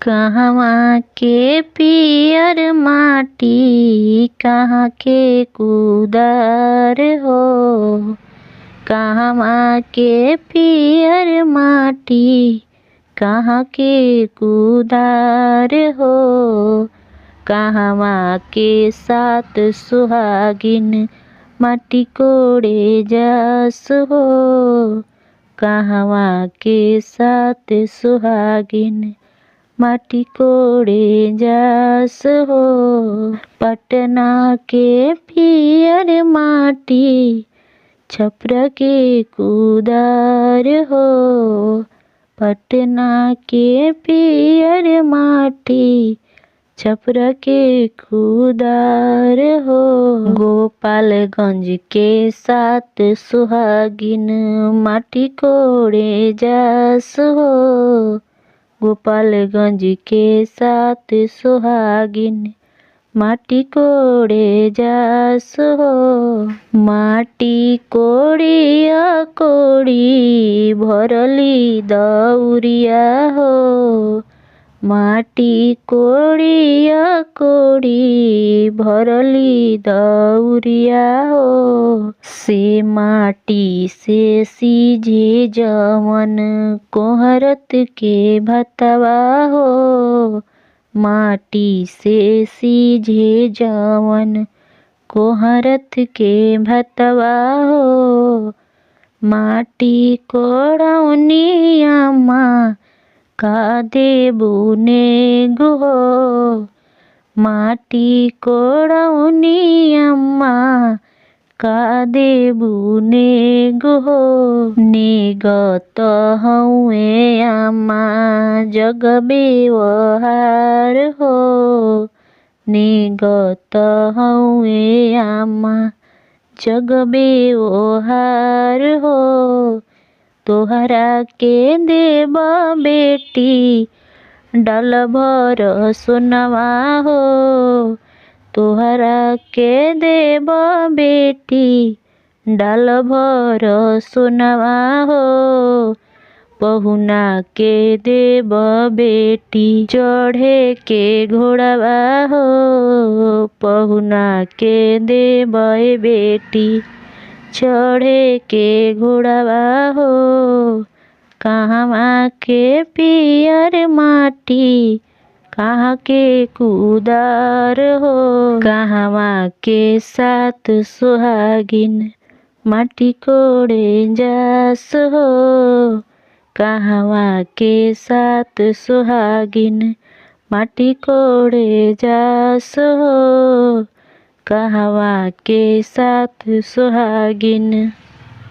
कहवा के पियर माटी कहाँ के कुदार हो। कहवा के पियर माटी कहाँ के कुदार हो। कहवा के सात सुहागिन माटी कोड़े जास हो। कहवा के सात सुहागिन माटी कोड़े जास हो। पटना के पियर माटी छपरा के कुदार हो। पटना के पियर माटी छपरा के कुदार हो। गोपालगंज के सात सुहागिन माटी कोड़े जास हो। गोपालगंज के सात सुहागिन माटी कोड़े जास हो। माटी कोड़िया कोड़ी भरली दौरिया हो। माटी कोड़िया कोड़ी भरली दौरिया हो। से माटी से सीझे जवन कोहरत के भतवा हो। माटी से सीझे जवन कोहरत के भतवा हो। माटी कोड़ौनिया माँ का देबू नेगु हो। माटी कोड़ौनिया माँ का देबू नेगु हो। नेगत हउए आमा जग बेवहार हो। नेगत हउए आमा जग बेवहार हो। तोहरा के देब बेटी डाल भर सोनवा हो। तोहरा के देब बेटी डाल भर सोनवा हो। पहुना के देब बेटी चढ़े के घोड़वा हो। पहुना के देब बेटी चढ़े के घोड़वा हो। कहवा के पियर माटी कहाँ के कुदार हो। कहवा के सात सुहागिन माटी कोड़े जास हो। कहवा के सात सुहागिन माटी कोड़े जास हो। कहवा के सात सुहागिन।